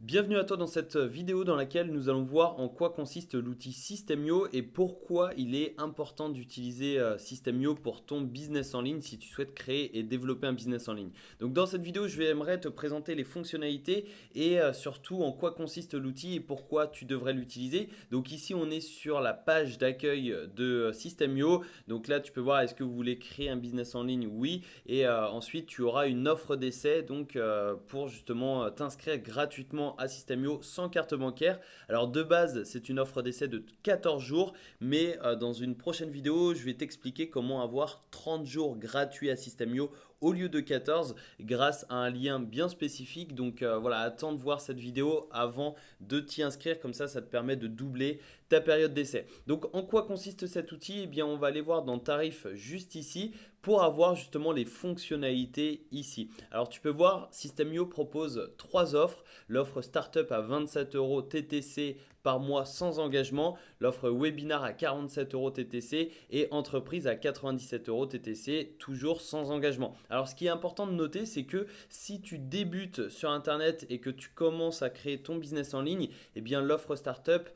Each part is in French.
Bienvenue à toi dans cette vidéo dans laquelle nous allons voir en quoi consiste l'outil Systemio et pourquoi il est important d'utiliser Systemio pour ton business en ligne si tu souhaites créer et développer un business en ligne. Donc dans cette vidéo, j'aimerais te présenter les fonctionnalités et surtout en quoi consiste l'outil et pourquoi tu devrais l'utiliser. Donc ici, on est sur la page d'accueil de Systemio. Donc là, tu peux voir est-ce que vous voulez créer un business en ligne? Oui. Et ensuite, tu auras une offre d'essai donc pour justement t'inscrire gratuitement à Systemio sans carte bancaire. Alors de base, c'est une offre d'essai de 14 jours, mais dans une prochaine vidéo, je vais t'expliquer comment avoir 30 jours gratuits à Systemio au lieu de 14 grâce à un lien bien spécifique. Donc voilà, attends de voir cette vidéo avant de t'y inscrire, comme ça te permet de doubler ta période d'essai. Donc en quoi consiste cet outil? Eh bien on va aller voir dans tarif juste ici pour avoir justement les fonctionnalités ici. Alors tu peux voir, Systemio propose trois offres. L'offre Startup à 27 euros TTC par mois sans engagement, l'offre Webinar à 47 euros TTC et Entreprise à 97 euros TTC, toujours sans engagement. Alors ce qui est important de noter, c'est que si tu débutes sur Internet et que tu commences à créer ton business en ligne, eh bien l'offre Startup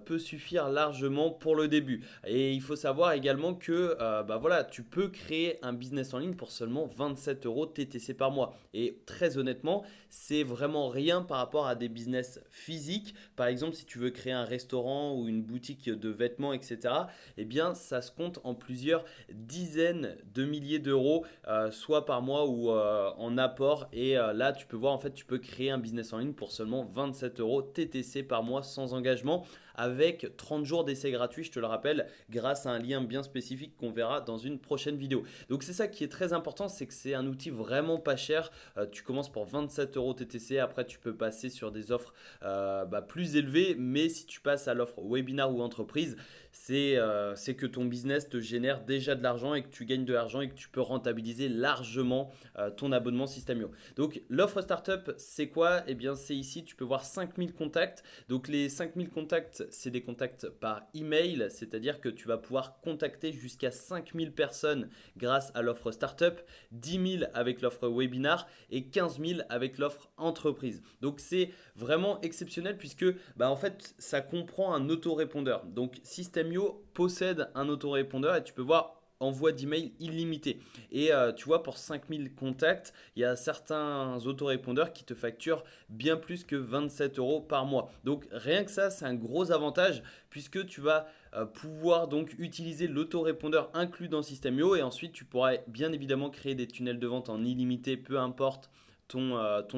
peut suffire largement pour le début. Et il faut savoir également que voilà, tu peux créer un business en ligne pour seulement 27 euros TTC par mois. Et très honnêtement, c'est vraiment rien par rapport à des business physiques. Par exemple, si tu veux créer un restaurant ou une boutique de vêtements, etc., eh bien, ça se compte en plusieurs dizaines de milliers d'euros, soit par mois ou en apport. Et là, tu peux voir, en fait, tu peux créer un business en ligne pour seulement 27 euros TTC par mois sans engagement, avec 30 jours d'essai gratuit, je te le rappelle, grâce à un lien bien spécifique qu'on verra dans une prochaine vidéo. Donc c'est ça qui est très important, c'est que c'est un outil vraiment pas cher. Tu commences pour 27 euros TTC, après tu peux passer sur des offres plus élevées, mais si tu passes à l'offre webinar ou entreprise, c'est que ton business te génère déjà de l'argent et que tu gagnes de l'argent et que tu peux rentabiliser largement ton abonnement Systemio. Donc l'offre startup, c'est quoi? Eh bien c'est ici, tu peux voir 5000 contacts. Donc les 5000 contacts, c'est des contacts par email, c'est-à-dire que tu vas pouvoir contacter jusqu'à 5000 personnes grâce à l'offre startup, 10 000 avec l'offre webinar et 15 000 avec l'offre entreprise. Donc c'est vraiment exceptionnel puisque en fait ça comprend un autorépondeur. Donc Systemio possède un autorépondeur et tu peux voir envoi d'email illimité. Et tu vois, pour 5000 contacts, il y a certains autorépondeurs qui te facturent bien plus que 27 euros par mois. Donc rien que ça, c'est un gros avantage puisque tu vas pouvoir donc utiliser l'autorépondeur inclus dans Systemio et ensuite tu pourras bien évidemment créer des tunnels de vente en illimité, peu importe ton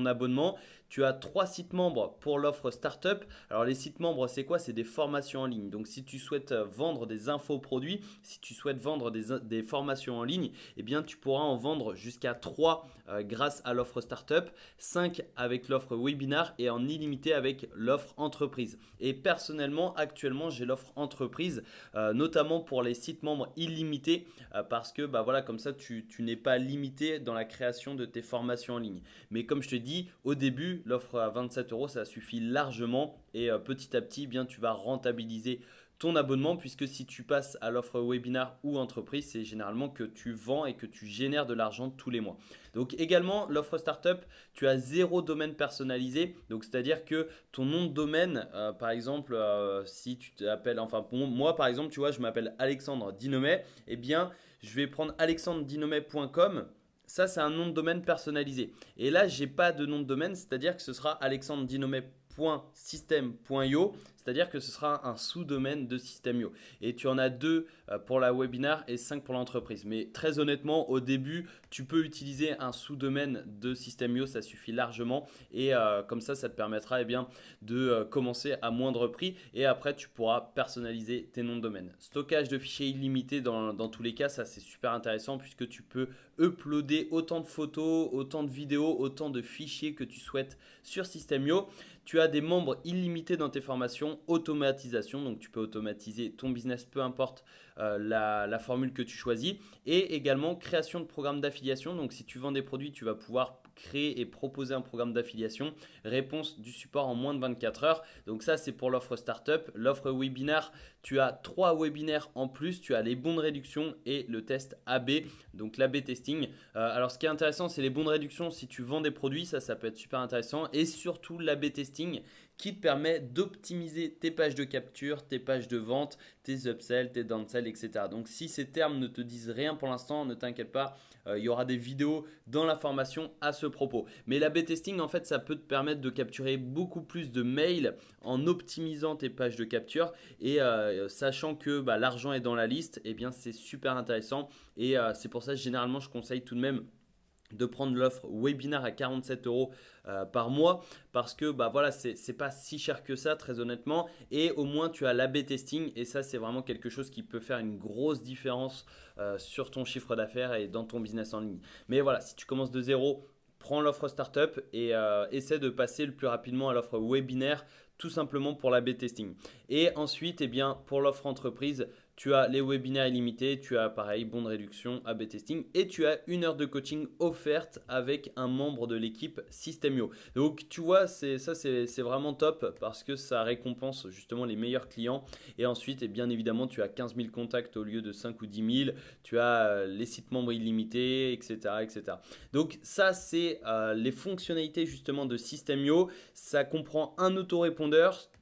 abonnement. Tu as 3 sites membres pour l'offre startup. Alors les sites membres, c'est quoi? C'est des formations en ligne. Donc si tu souhaites vendre des infoproduits, si tu souhaites vendre des formations en ligne, eh bien tu pourras en vendre jusqu'à 3 grâce à l'offre startup, 5 avec l'offre webinar et en illimité avec l'offre entreprise. Et personnellement, actuellement, j'ai l'offre entreprise, notamment pour les sites membres illimités, parce que voilà, comme ça, tu n'es pas limité dans la création de tes formations en ligne. Mais comme je te dis, au début, l'offre à 27 euros, ça suffit largement et petit à petit, bien, tu vas rentabiliser ton abonnement puisque si tu passes à l'offre webinar ou entreprise, c'est généralement que tu vends et que tu génères de l'argent tous les mois. Donc également, l'offre startup, tu as zéro domaine personnalisé. Donc c'est-à-dire que ton nom de domaine, par exemple, si tu t'appelles, enfin pour moi par exemple, tu vois, je m'appelle Alexandre Dinomet, eh bien je vais prendre alexandredinomet.com. Ça, c'est un nom de domaine personnalisé. Et là, j'ai pas de nom de domaine, c'est-à-dire que ce sera alexandredinomet.system.io, c'est-à-dire que ce sera un sous-domaine de Systemio. Et tu en as 2 pour la webinar et 5 pour l'entreprise. Mais très honnêtement, au début, tu peux utiliser un sous-domaine de Systemio, ça suffit largement. Et comme ça te permettra de commencer à moindre prix. Et après, tu pourras personnaliser tes noms de domaine. Stockage de fichiers illimité dans tous les cas, ça c'est super intéressant puisque tu peux uploader autant de photos, autant de vidéos, autant de fichiers que tu souhaites sur Systemio. Tu as des membres illimités dans tes formations, automatisation, donc tu peux automatiser ton business, peu importe la formule que tu choisis, et également création de programmes d'affiliation. Donc si tu vends des produits, tu vas pouvoir créer et proposer un programme d'affiliation. Réponse du support en moins de 24 heures. Donc ça, c'est pour l'offre startup. L'offre webinaire, tu as 3 webinaires en plus. Tu as les bons de réduction et le test AB, donc l'AB testing. Alors, ce qui est intéressant, c'est les bons de réduction si tu vends des produits. Ça peut être super intéressant. Et surtout, l'AB testing qui te permet d'optimiser tes pages de capture, tes pages de vente, tes upsells, tes downsells, etc. Donc, si ces termes ne te disent rien pour l'instant, ne t'inquiète pas, il y aura des vidéos dans la formation à ce propos. Mais l'A/B testing, en fait, ça peut te permettre de capturer beaucoup plus de mails en optimisant tes pages de capture et sachant que l'argent est dans la liste, eh bien, c'est super intéressant et c'est pour ça que généralement, je conseille tout de même de prendre l'offre webinaire à 47 euros par mois parce que voilà, c'est pas si cher que ça très honnêtement et au moins tu as l'A/B testing et ça c'est vraiment quelque chose qui peut faire une grosse différence sur ton chiffre d'affaires et dans ton business en ligne. Mais voilà, si tu commences de zéro, prends l'offre startup et essaie de passer le plus rapidement à l'offre webinaire tout simplement pour l'A/B testing. Et ensuite, eh bien, pour l'offre entreprise, tu as les webinaires illimités, tu as pareil, bon de réduction, A/B testing et tu as 1 heure de coaching offerte avec un membre de l'équipe Systemio. Donc tu vois, c'est vraiment top parce que ça récompense justement les meilleurs clients. Et ensuite, et bien évidemment, tu as 15 000 contacts au lieu de 5 ou 10 000. Tu as les sites membres illimités, etc. etc. Donc ça, c'est les fonctionnalités justement de Systemio. Ça comprend un autorépondeur,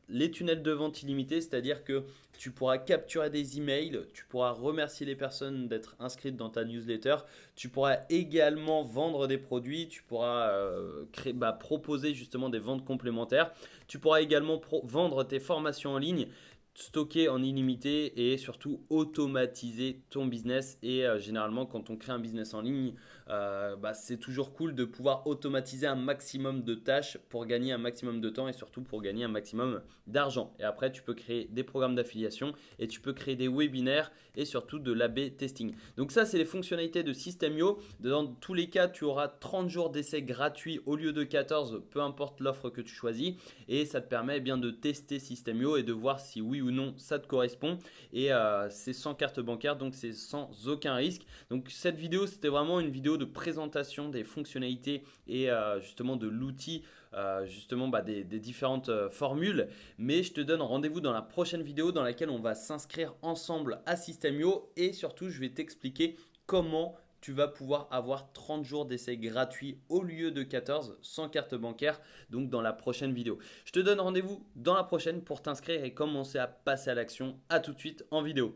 les tunnels de vente illimités, c'est-à-dire que tu pourras capturer des emails, tu pourras remercier les personnes d'être inscrites dans ta newsletter, tu pourras également vendre des produits, tu pourras proposer justement des ventes complémentaires, tu pourras également vendre tes formations en ligne, stocker en illimité et surtout automatiser ton business. Et généralement, quand on crée un business en ligne, c'est toujours cool de pouvoir automatiser un maximum de tâches pour gagner un maximum de temps et surtout pour gagner un maximum d'argent. Et après, tu peux créer des programmes d'affiliation et tu peux créer des webinaires et surtout de l'A/B testing. Donc ça, c'est les fonctionnalités de Systemio. Dans tous les cas, tu auras 30 jours d'essai gratuits au lieu de 14, peu importe l'offre que tu choisis. Et ça te permet bien de tester Systemio et de voir si oui ou non ça te correspond. Et c'est sans carte bancaire, donc c'est sans aucun risque. Donc cette vidéo, c'était vraiment une vidéo de présentation des fonctionnalités et justement de l'outil, des différentes formules. Mais je te donne rendez-vous dans la prochaine vidéo dans laquelle on va s'inscrire ensemble à Systemio et surtout je vais t'expliquer comment tu vas pouvoir avoir 30 jours d'essai gratuit au lieu de 14 sans carte bancaire, donc dans la prochaine vidéo. Je te donne rendez-vous dans la prochaine pour t'inscrire et commencer à passer à l'action. À tout de suite en vidéo.